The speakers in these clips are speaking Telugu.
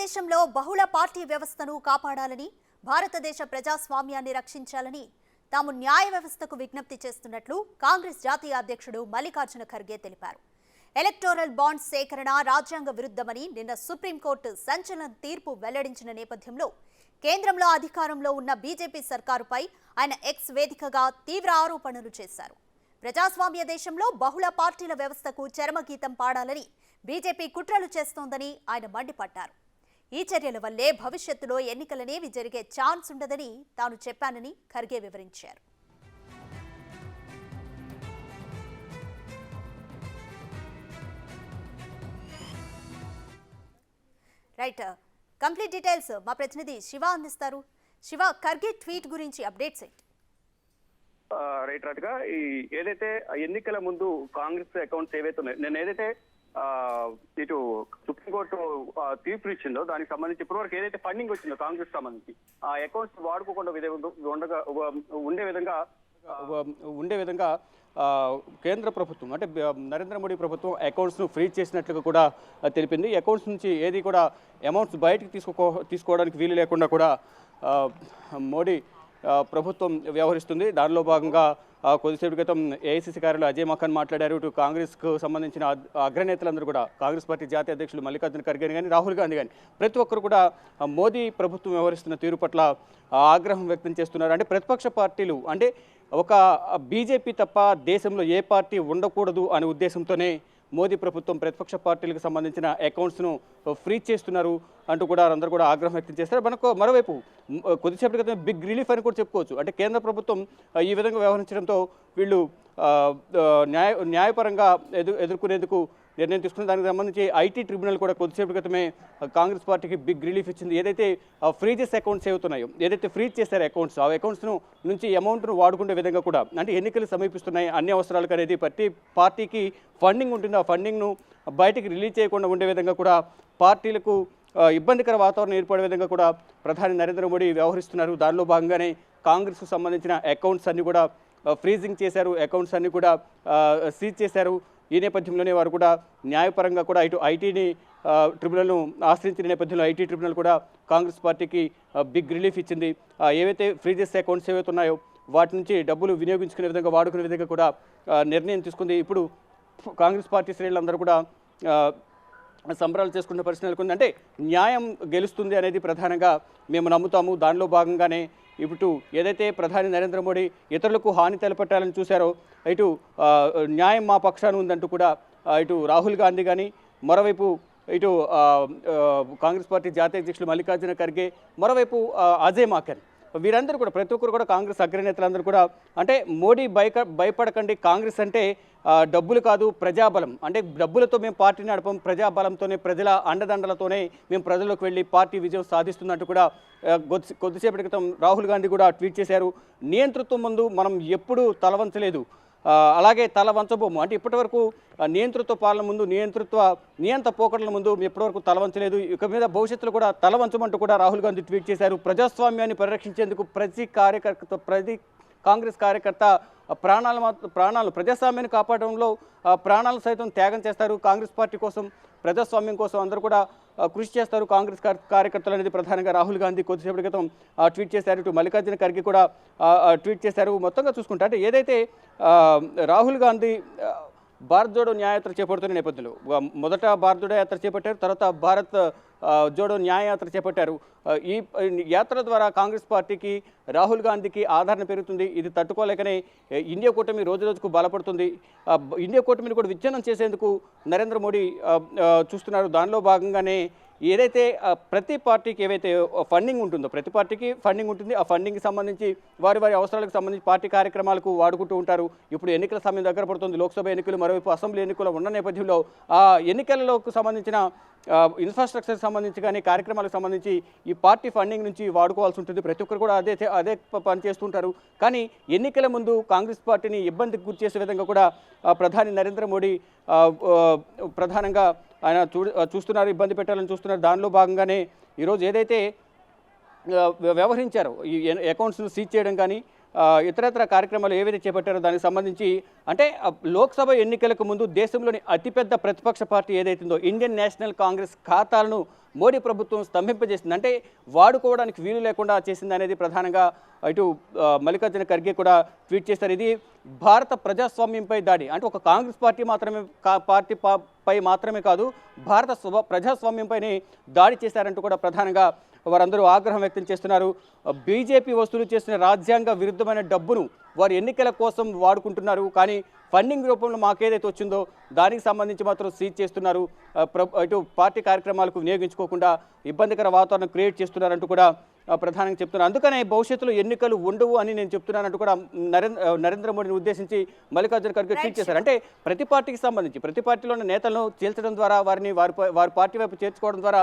భారతదేశంలో బహుళ పార్టీ వ్యవస్థను కాపాడాలని, భారతదేశ ప్రజాస్వామ్యాన్ని రక్షించాలని తాము న్యాయ వ్యవస్థకు విజ్ఞప్తి చేస్తున్నట్లు కాంగ్రెస్ జాతీయ అధ్యక్షుడు మల్లికార్జున ఖర్గే తెలిపారు. ఎలక్టోరల్ బాండ్స్ సేకరణ రాజ్యాంగ విరుద్ధమని నిన్న సుప్రీంకోర్టు సంచలన తీర్పు వెల్లడించిన నేపథ్యంలో కేంద్రంలో అధికారంలో ఉన్న బీజేపీ సర్కారుపై ఆయన ఎక్స్ వేదికగా తీవ్ర ఆరోపణలు చేశారు. ప్రజాస్వామ్య దేశంలో బహుళ పార్టీల వ్యవస్థకు చరమగీతం పాడాలని బీజేపీ కుట్రలు చేస్తోందని ఆయన మండిపడ్డారు. ఈ చర్యల వల్లే భవిష్యత్తులో ఎన్నికలనేవి జరిగే ఛాన్స్ ఉండదని తాను చెప్పానని ఖర్గే వివరించారు. రైట్, కంప్లీట్ డీటెయిల్స్ మా ప్రతినిధి శివ అందిస్తారు. శివ, ఖర్గే ట్వీట్ గురించి అప్డేట్స్ ఏంటి? రైట్ రాట్గా ఏదైతే ఎన్నికల ముందు కాంగ్రెస్ అకౌంట్స్ ఏవైతే ఉన్నాయి, నేను ఏదైతే ఇటు సుప్రీంకోర్టు తీర్పు ఇచ్చిందో దానికి సంబంధించి ఇప్పటివరకు ఏదైతే ఫండింగ్ వచ్చిందో కాంగ్రెస్ సంబంధించి ఆ అకౌంట్స్ వాడుకోకుండా ఉండే విధంగా కేంద్ర ప్రభుత్వం అంటే నరేంద్ర మోడీ ప్రభుత్వం అకౌంట్స్ను ఫ్రీజ్ చేసినట్లుగా కూడా తెలిపింది. అకౌంట్స్ నుంచి ఏది కూడా అమౌంట్స్ బయటకు తీసుకోవడానికి వీలు లేకుండా కూడా మోడీ ప్రభుత్వం వ్యవహరిస్తుంది. దానిలో భాగంగా కొద్దిసేపు క్రితం ఏఐసీసీ కార్యాలయంలో అజయ్ మఖన్ మాట్లాడారు. ఇటు కాంగ్రెస్కు సంబంధించిన అగ్రనేతలందరూ కూడా, కాంగ్రెస్ పార్టీ జాతీయ అధ్యక్షులు మల్లికార్జున ఖర్గే కానీ రాహుల్ గాంధీ కానీ ప్రతి ఒక్కరు కూడా మోదీ ప్రభుత్వం వ్యవహరిస్తున్న తీరు పట్ల ఆగ్రహం వ్యక్తం చేస్తున్నారు. అంటే ప్రతిపక్ష పార్టీలు అంటే ఒక బీజేపీ తప్ప దేశంలో ఏ పార్టీ ఉండకూడదు అనే ఉద్దేశంతోనే మోదీ ప్రభుత్వం ప్రతిపక్ష పార్టీలకు సంబంధించిన అకౌంట్స్ను ఫ్రీజ్ చేస్తున్నారు అంటూ కూడా అందరూ కూడా ఆగ్రహం వ్యక్తం చేస్తారు. మనకు మరోవైపు కొద్దిసేపటి క్రితం బిగ్ రిలీఫ్ అని కూడా చెప్పుకోవచ్చు. అంటే కేంద్ర ప్రభుత్వం ఈ విధంగా వ్యవహరించడంతో వీళ్ళు న్యాయపరంగా ఎదుర్కొనేందుకు నిర్ణయం తీసుకున్న దానికి సంబంధించి ఐటీ ట్రిబ్యునల్ కూడా కొద్దిసేపటి క్రితమే కాంగ్రెస్ పార్టీకి బిగ్ రిలీఫ్ ఇచ్చింది. ఏదైతే ఫ్రీజెస్ అకౌంట్స్ ఏవుతున్నాయో, ఏదైతే ఫ్రీజ్ చేశారో అకౌంట్స్, ఆ అకౌంట్స్ను నుంచి అమౌంట్ను వాడుకునే విధంగా కూడా, అంటే ఎన్నికలు సమీపిస్తున్నాయి, అన్ని అవసరాలకు అనేది ప్రతి పార్టీకి ఫండింగ్ ఉంటుంది, ఆ ఫండింగ్ను బయటికి రిలీజ్ చేయకుండా ఉండే విధంగా కూడా పార్టీలకు ఇబ్బందికర వాతావరణం ఏర్పడే విధంగా కూడా ప్రధాని నరేంద్ర మోడీ వ్యవహరిస్తున్నారు. దానిలో భాగంగానే కాంగ్రెస్కు సంబంధించిన అకౌంట్స్ అన్ని కూడా ఫ్రీజింగ్ చేశారు, అకౌంట్స్ అన్ని కూడా సీజ్ చేశారు. ఈ నేపథ్యంలోనే వారు కూడా న్యాయపరంగా కూడా ఇటు ఐటీని ట్రిబ్యునల్ను ఆశ్రయించిన నేపథ్యంలో ఐటీ ట్రిబ్యునల్ కూడా కాంగ్రెస్ పార్టీకి బిగ్ రిలీఫ్ ఇచ్చింది. ఏవైతే ఫ్రీజెస్ అకౌంట్స్ ఏవైతే ఉన్నాయో వాటి నుంచి డబ్బులు వినియోగించుకునే విధంగా, వాడుకునే విధంగా కూడా నిర్ణయం తీసుకుంది. ఇప్పుడు కాంగ్రెస్ పార్టీ శ్రేణులందరూ కూడా సంబరాలు చేసుకున్న పరిస్థితి నెలకొంది. అంటే న్యాయం గెలుస్తుంది అనేది ప్రధానంగా మేము నమ్ముతాము. దానిలో భాగంగానే ఇప్పుడు ఏదైతే ప్రధాని నరేంద్ర మోడీ ఇతరులకు హాని తలపెట్టాలని చూశారో, ఇటు న్యాయం మా పక్షాన ఉందంటూ కూడా ఇటు రాహుల్ గాంధీ కానీ, మరోవైపు ఇటు కాంగ్రెస్ పార్టీ జాతీయ అధ్యక్షులు మల్లికార్జున ఖర్గే, మరోవైపు అజయ్ మఖన్, వీరందరూ కూడా ప్రతి ఒక్కరు కూడా కాంగ్రెస్ అగ్రనేతలందరూ కూడా అంటే మోడీ భయపడకండి, కాంగ్రెస్ అంటే డబ్బులు కాదు ప్రజాబలం, అంటే డబ్బులతో మేము పార్టీని నడపం, ప్రజాబలంతోనే, ప్రజల అండదండలతోనే మేము ప్రజల్లోకి వెళ్ళి పార్టీ విజయం సాధిస్తున్నట్టు కూడా కొద్దిసేపటి క్రితం రాహుల్ గాంధీ కూడా ట్వీట్ చేశారు. నియంతృత్వం ముందు మనం ఎప్పుడూ తలవంచలేదు, అలాగే తల వంచబోము, అంటే ఇప్పటివరకు నియంతృత్వ పాలన ముందు, నియంత పోకడల ముందు ఎప్పటివరకు తలవంచలేదు, ఇక మీద భవిష్యత్తులో కూడా తలవంచమంటూ కూడా రాహుల్ గాంధీ ట్వీట్ చేశారు. ప్రజాస్వామ్యాన్ని పరిరక్షించేందుకు ప్రతి కాంగ్రెస్ కార్యకర్త ప్రాణాలు ప్రజాస్వామ్యాన్ని కాపాడడంలో ప్రాణాలు సైతం త్యాగం చేస్తారు. కాంగ్రెస్ పార్టీ కోసం, ప్రజాస్వామ్యం కోసం అందరూ కూడా కృషి చేస్తారు కాంగ్రెస్ కార్యకర్తలు అనేది ప్రధానంగా రాహుల్ గాంధీ కొద్దిసేపటి క్రితం ట్వీట్ చేశారు. ఇటు మల్లికార్జున ఖర్గే కూడా ట్వీట్ చేశారు. మొత్తంగా చూసుకుంటే అంటే ఏదైతే రాహుల్ గాంధీ భారత్ జోడో న్యాయయాత్ర చేపడుతున్న నేపథ్యంలో మొదట భారత్ జోడో యాత్ర చేపట్టారు, తర్వాత భారత్ జోడో న్యాయయాత్ర చేపట్టారు. ఈ యాత్ర ద్వారా కాంగ్రెస్ పార్టీకి, రాహుల్ గాంధీకి ఆదరణ పెరుగుతుంది. ఇది తట్టుకోలేకనే ఇండియా కూటమి రోజు రోజుకు బలపడుతుంది. ఇండియా కూటమిని కూడా విచ్ఛిన్నం చేసేందుకు నరేంద్ర మోడీ చూస్తున్నారు. దానిలో భాగంగానే ఏదైతే ప్రతి పార్టీకి ఏవైతే ఫండింగ్ ఉంటుందో, ప్రతి పార్టీకి ఫండింగ్ ఉంటుంది, ఆ ఫండింగ్కి సంబంధించి వారి అవసరాలకు సంబంధించి పార్టీ కార్యక్రమాలకు వాడుకుంటూ ఉంటారు. ఇప్పుడు ఎన్నికల సమయం దగ్గర పడుతుంది, లోక్సభ ఎన్నికలు, మరోవైపు అసెంబ్లీ ఎన్నికలు ఉన్న నేపథ్యంలో ఆ ఎన్నికలకు సంబంధించిన ఇన్ఫ్రాస్ట్రక్చర్కి సంబంధించి కానీ, కార్యక్రమాలకు సంబంధించి ఈ పార్టీ ఫండింగ్ నుంచి వాడుకోవాల్సి ఉంటుంది. ప్రతి ఒక్కరు కూడా అదే పని చేస్తుంటారు. కానీ ఎన్నికల ముందు కాంగ్రెస్ పార్టీని ఇబ్బందికి గురి చేసే విధంగా కూడా ప్రధాని నరేంద్ర మోడీ ప్రధానంగా ఆయన చూస్తున్నారు, ఇబ్బంది పెట్టాలని చూస్తున్నారు. దానిలో భాగంగానే ఈరోజు ఏదైతే వ్యవహరించారో, ఈ అకౌంట్స్ను సీజ్ చేయడం కానీ, ఇతరత్ర కార్యక్రమాలు ఏవైతే చేపట్టారో దానికి సంబంధించి అంటే లోక్సభ ఎన్నికలకు ముందు దేశంలోని అతిపెద్ద ప్రతిపక్ష పార్టీ ఏదైతుందో ఇండియన్ నేషనల్ కాంగ్రెస్ ఖాతాలను మోడీ ప్రభుత్వం స్తంభింపజేసింది. అంటే వాడుకోవడానికి వీలు లేకుండా చేసింది అనేది ప్రధానంగా ఇటు మల్లికార్జున ఖర్గే కూడా ట్వీట్ చేశారు. ఇది భారత ప్రజాస్వామ్యంపై దాడి, అంటే ఒక కాంగ్రెస్ పార్టీ పై మాత్రమే కాదు, భారత ప్రజాస్వామ్యంపైనే దాడి చేశారంటూ కూడా ప్రధానంగా వారందరూ ఆగ్రహం వ్యక్తం చేస్తున్నారు. బీజేపీ వసూలు చేసిన రాజ్యాంగ విరుద్ధమైన డబ్బును వారు ఎన్నికల కోసం వాడుకుంటున్నారు, కానీ ఫండింగ్ రూపంలో మాకేదైతే వచ్చిందో దానికి సంబంధించి మాత్రం సీజ్ చేస్తున్నారు. ఇటు పార్టీ కార్యక్రమాలకు వినియోగించుకోకుండా ఇబ్బందికర వాతావరణం క్రియేట్ చేస్తున్నారంటూ కూడా ప్రధానంగా చెప్తున్నారు. అందుకనే భవిష్యత్తులో ఎన్నికలు ఉండవు అని నేను చెప్తున్నానంటూ కూడా నరేంద్ర మోడీని ఉద్దేశించి మల్లికార్జున ఖర్గే ట్వీట్ చేశారు. అంటే ప్రతి పార్టీకి సంబంధించి ప్రతి పార్టీలో ఉన్న నేతలను చేల్చడం ద్వారా వారిని వారి పార్టీ వైపు చేర్చుకోవడం ద్వారా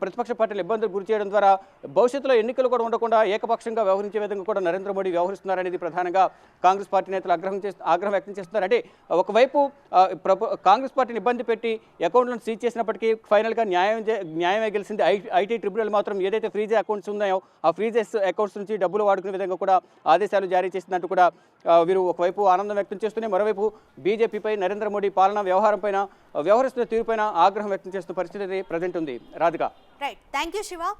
ప్రతిపక్ష పార్టీలు ఇబ్బందులు గురి చేయడం ద్వారా భవిష్యత్తులో ఎన్నికలు కూడా ఉండకుండా ఏకపక్షంగా వ్యవహరించే విధంగా కూడా నరేంద్ర మోడీ వ్యవహరిస్తున్నారనేది ప్రధానంగా కాంగ్రెస్ పార్టీ నేతలు ఆగ్రహం వ్యక్తం చేస్తున్నారు. అంటే ఒకవైపు కాంగ్రెస్ పార్టీని ఇబ్బంది పెట్టి అకౌంట్లను సీజ్ చేసినప్పటికీ ఫైనల్గా న్యాయమే గెలిచింది. ఐటీ ట్రిబ్యునల్ మాత్రం ఏదైతే ఫ్రీజే అకౌంట్స్ ఉన్నాయో ఆ ఫ్రీజెస్ అకౌంట్స్ నుంచి డబ్బులు వాడుకునే విధంగా కూడా ఆదేశాలు జారీ చేసినట్టు కూడా వీరు ఒకవైపు ఆనందం వ్యక్తం చేస్తూనే మరోవైపు బీజేపీపై నరేంద్ర మోడీ పాలనా వ్యవహారంపైన వ్యవహరిస్తున్న తీరుపైన ఆగ్రహం వ్యక్తం చేస్తున్న పరిస్థితి ప్రజెంట్ ఉంది. Radhika. Right, thank you Shiva.